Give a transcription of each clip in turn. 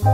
My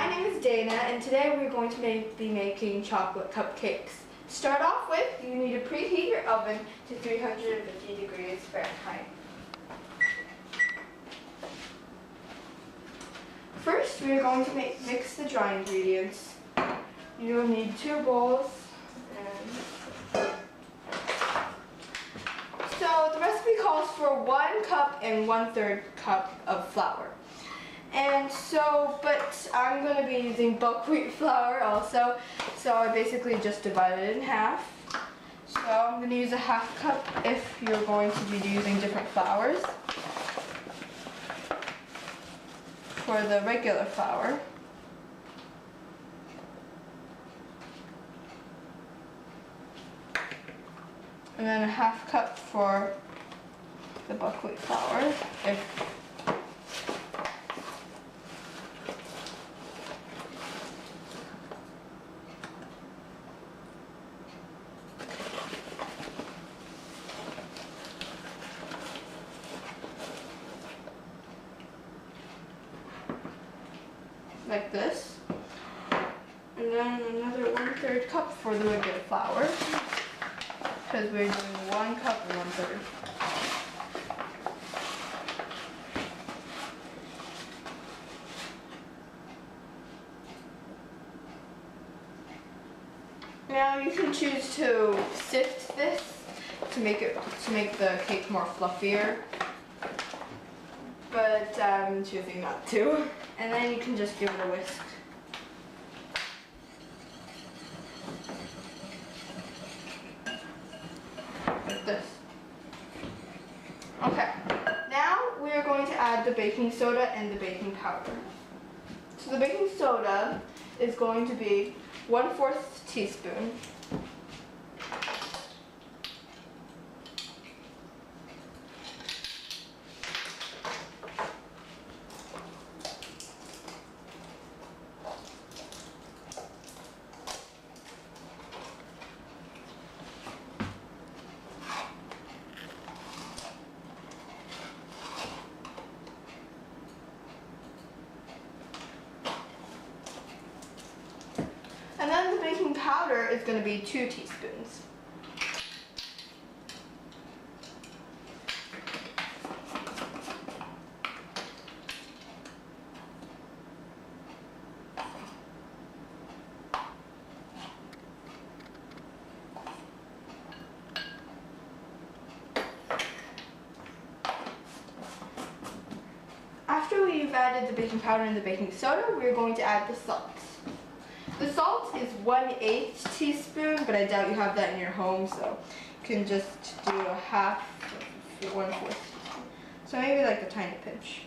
name is Dana, and today we're going to be making chocolate cupcakes. To start off with, you need to preheat your oven to 350 degrees Fahrenheit. First, we are going to mix the dry ingredients. You will need 2 bowls. So the recipe calls for 1 cup and 1/3 cup of flour. But I'm going to be using buckwheat flour also, so I basically just divided it in half. So I'm going to use a 1/2 cup if you're going to be using different flours. For the regular flour. And then a 1/2 cup for the buckwheat flour. Like this. And then another 1/3 cup for the regular flour. Because we're doing 1 cup and 1/3. Now you can choose to sift this to make the cake more fluffier, but I'm choosing not to. And then you can just give it a whisk. Like this. Okay, now we are going to add the baking soda and the baking powder. So the baking soda is going to be 1/4 teaspoon. And then the baking powder is going to be 2 teaspoons. After we've added the baking powder and the baking soda, we're going to add the salt. The salt is 1/8 teaspoon, but I doubt you have that in your home, so you can just do a 1/2 or 1/4 teaspoon. So maybe like a tiny pinch.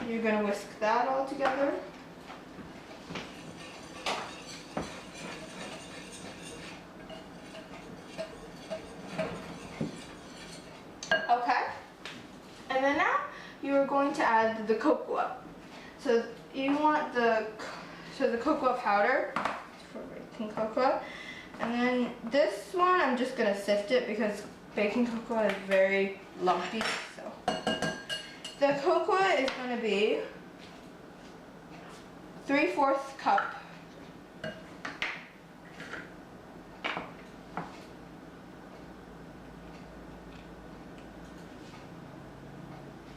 You're going to whisk that all together. Okay. And then now you're going to add the cocoa. So you want the cocoa powder for baking cocoa. And then this one, I'm just going to sift it because baking cocoa is very lumpy. So the cocoa is going to be 3/4 cup.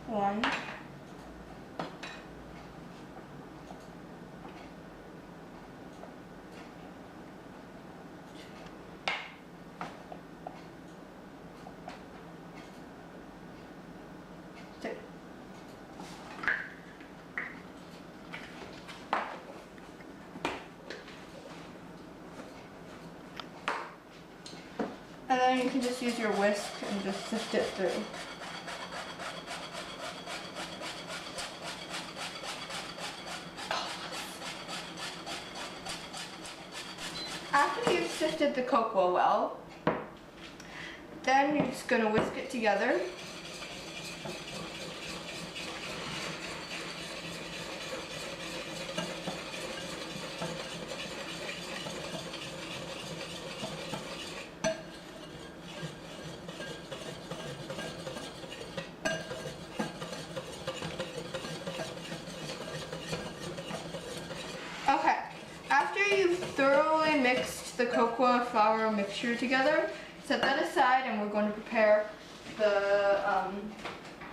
One. And then you can just use your whisk and just sift it through. After you've sifted the cocoa well, then you're just going to whisk it together. mixed the cocoa flour mixture together. Set that aside, and we're going to prepare the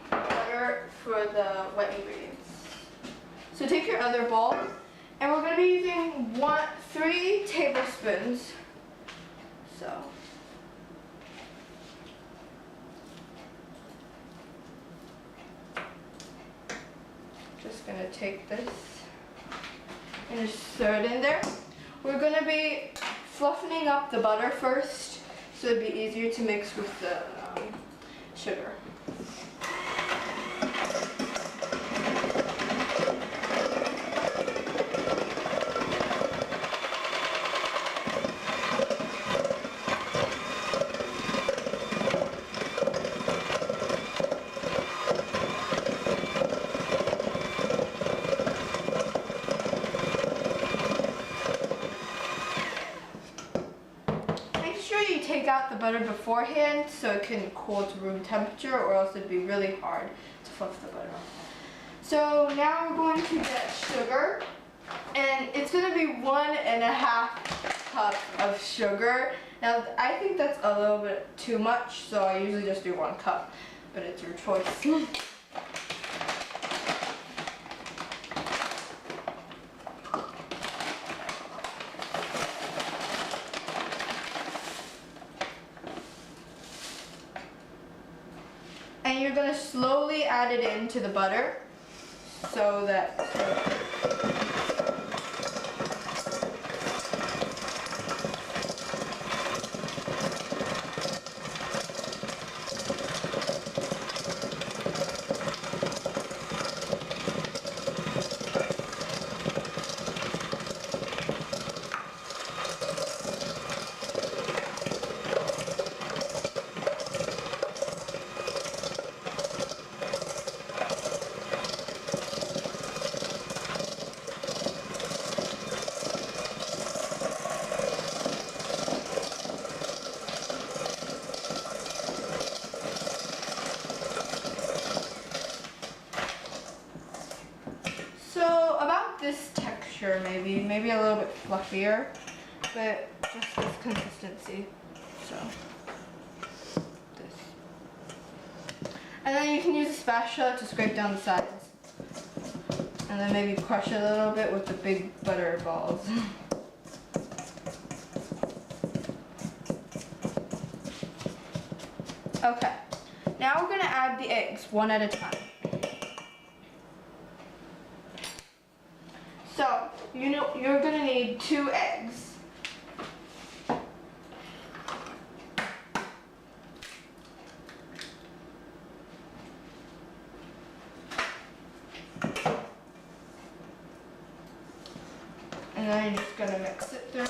butter for the wet ingredients. So take your other bowl, and we're going to be using 3 tablespoons. So just going to take this and just throw it in there. We're going to be fluffing up the butter first, so it'd be easier to mix with the sugar. Take out the butter beforehand so it can cool to room temperature, or else it'd be really hard to fluff the butter. So now we're going to get sugar, and it's going to be 1.5 cups of sugar. Now I think that's a little bit too much, so I usually just do 1 cup, but it's your choice. And you're going to slowly add it into the butter so that this texture, maybe a little bit fluffier, but just this consistency. So this, and then you can use a spatula to scrape down the sides, and then maybe crush it a little bit with the big butter balls. Okay, now we're gonna add the eggs one at a time. So, you're going to need 2 eggs. And then you're just going to mix it through.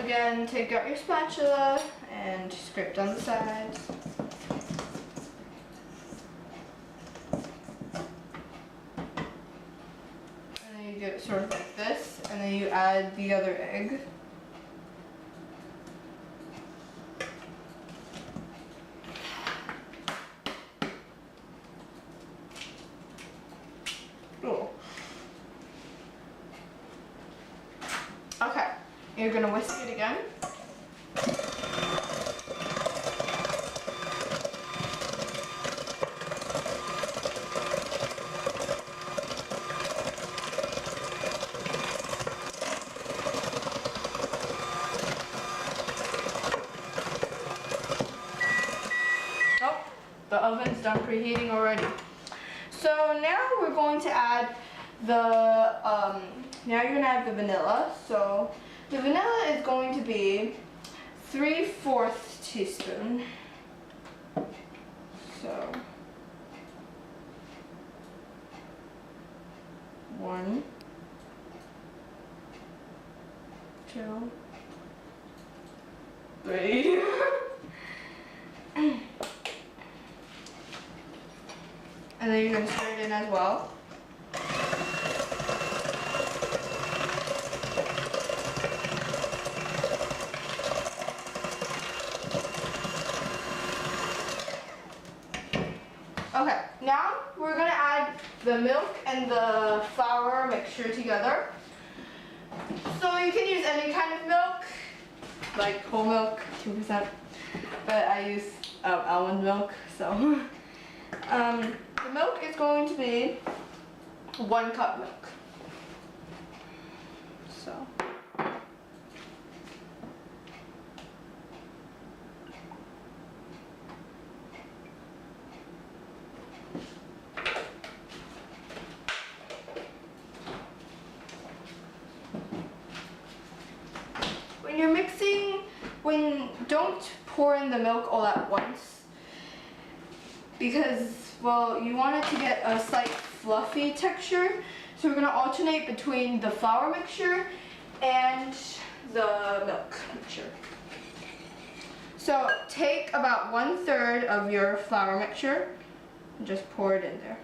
Again, take out your spatula and scrape down the sides. And then you do it sort of like this, and then you add the other egg. Cool. Okay. You're going to whisk it again. Oh, the oven's done preheating already. So now we're going to add the, now you're going to add the vanilla. So the vanilla is going to be 3/4 teaspoon. So 1, 2, great. And then you're going to stir it in as well. Okay, now we're going to add the milk and the flour mixture together. So you can use any kind of milk, like whole milk, 2%, but I use almond milk, so. The milk is going to be 1 cup milk. So. When you're mixing, don't pour in the milk all at once, because, well, you want it to get a slight fluffy texture. So we're going to alternate between the flour mixture and the milk mixture. So take about 1/3 of your flour mixture and just pour it in there.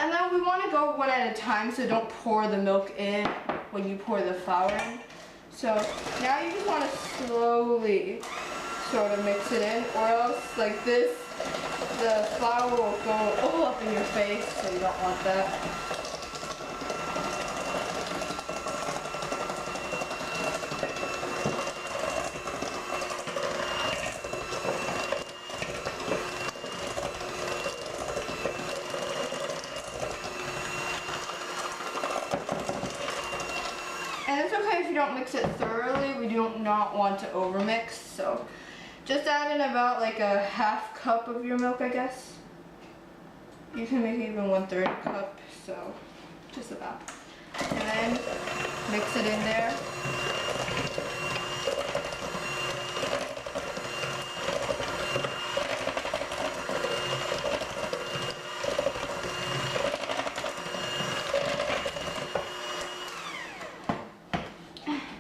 And then we want to go one at a time, so don't pour the milk in when you pour the flour in. So now you just want to slowly sort of mix it in, or else like this, the flour will go all up in your face, so you don't want that. And it's okay if you don't mix it thoroughly. We do not want to overmix, so just add in about like a 1/2 cup of your milk, I guess. You can make it even 1/3 cup, so just about. And then mix it in there.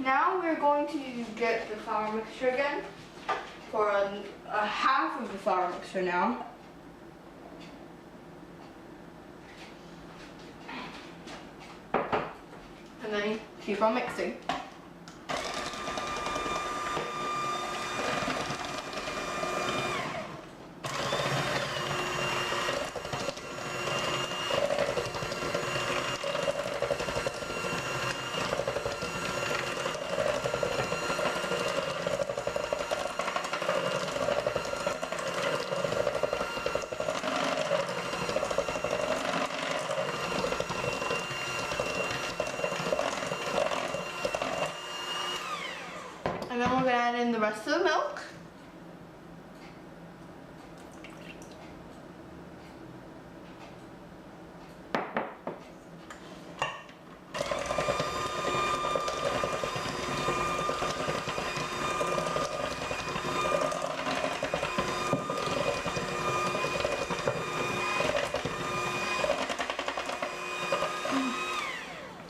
Now we're going to get the flour mixture again for a 1/2 of the flour mixture now. And then keep on mixing. And then we're going to add in the rest of the milk.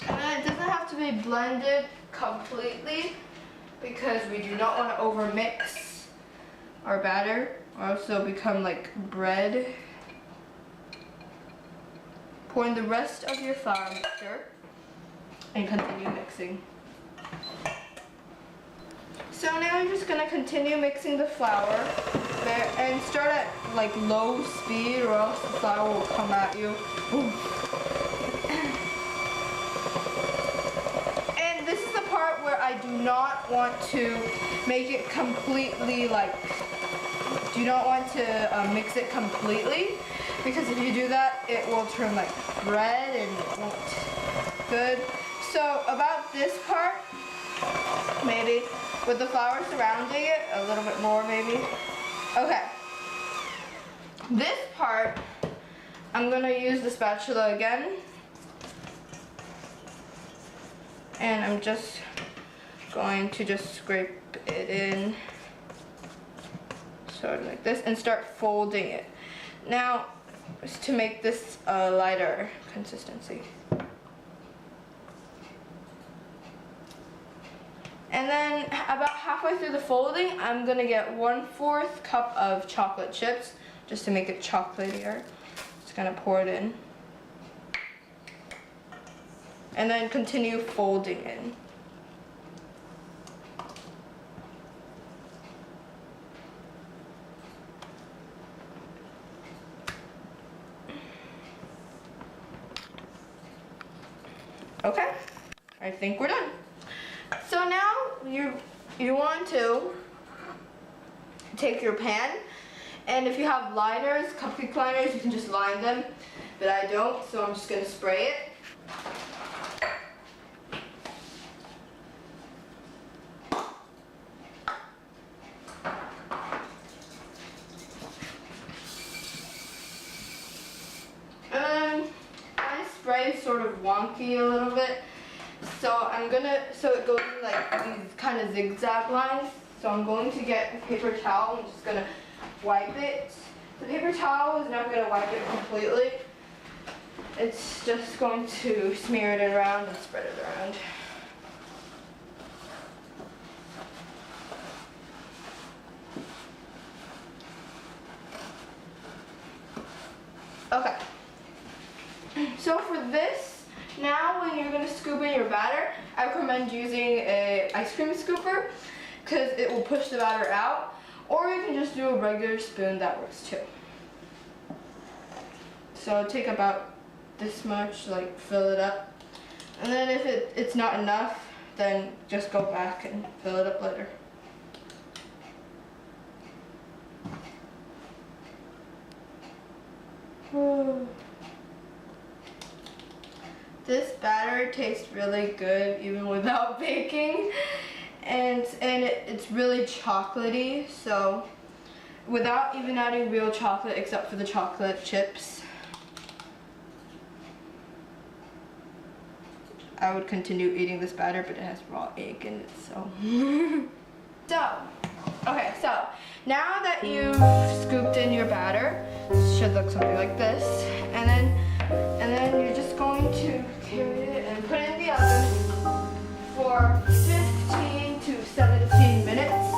And then it doesn't have to be blended completely, because we do not want to overmix our batter, or else it'll become like bread. Pour in the rest of your flour mixture and continue mixing. So now you're just going to continue mixing the flour and start at like low speed, or else the flour will come at you. Boom. I do not want to make it completely do not want to mix it completely, because if you do that, it will turn like bread and it won't good. So about this part, maybe, with the flour surrounding it, a little bit more maybe. Okay. This part, I'm going to use the spatula again. And I'm just going to just scrape it in, sort of like this, and start folding it. Now, just to make this a lighter consistency. And then about halfway through the folding, I'm gonna get 1/4 cup of chocolate chips just to make it chocolatier. Just gonna pour it in. And then continue folding in. Okay, I think we're done. So now you want to take your pan, and if you have liners, cupcake liners, you can just line them, but I don't, so I'm just gonna spray it. Spray sort of wonky a little bit, so it goes in like these kind of zigzag lines. So I'm going to get a paper towel. I'm just gonna wipe it. The paper towel is not gonna wipe it completely. It's just going to smear it around and spread it around. Okay. So for this, now when you're going to scoop in your batter, I recommend using an ice cream scooper because it will push the batter out, or you can just do a regular spoon, that works too. So take about this much, like fill it up, and then if it's not enough, then just go back and fill it up later. This batter tastes really good even without baking, and it's really chocolatey, so without even adding real chocolate except for the chocolate chips, I would continue eating this batter, but it has raw egg in it, so. Okay, so now that you've scooped in your batter, it should look something like this, and then you're just going to carry it and put it in the oven for 15 to 17 minutes.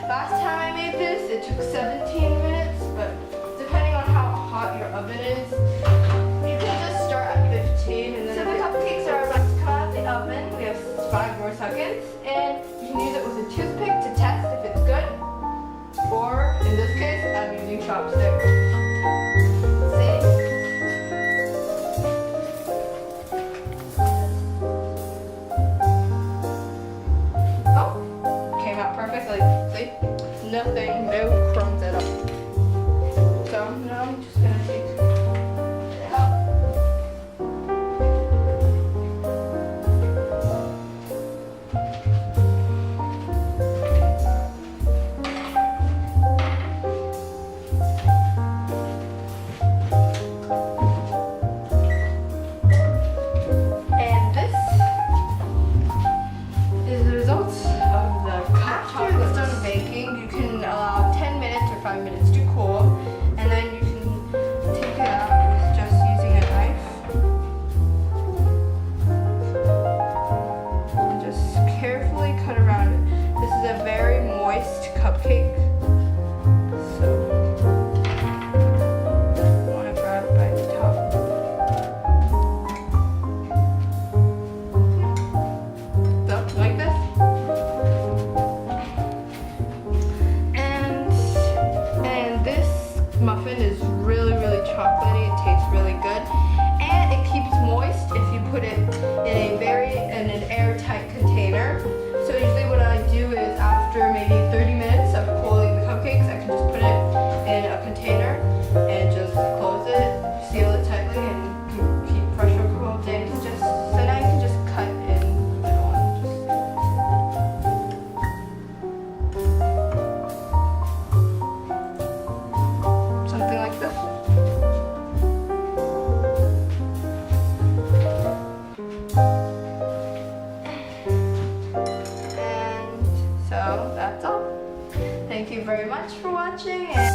Last time I made this, it took 17 minutes, but depending on how hot your oven is, you can just start at 15. And then so the cupcakes are about to come out of the oven. We have 5 more seconds, and you can use it with a toothpick to test if it's good, or in this case, I'm using chopsticks. Nothing, no crumbs at all. So now I'm just gonna take it out. And this is the results of the after it's done baking. You can allow 10 minutes or 5 minutes to cool, and then you can take it out with just using a knife and just carefully cut around it. This is a very moist cupcake, so you want to grab it by the top. So, like this. Muffin is really chocolatey. It tastes really good, and it keeps moist if you put it in an airtight container. So usually what I do is after maybe 30 minutes of cooling the cupcakes, I can just put it in a container and just close it, seal it tightly, and keep pressure cooled in. So now you can just cut in the middle and something like this. And so that's all. Thank you very much for watching. And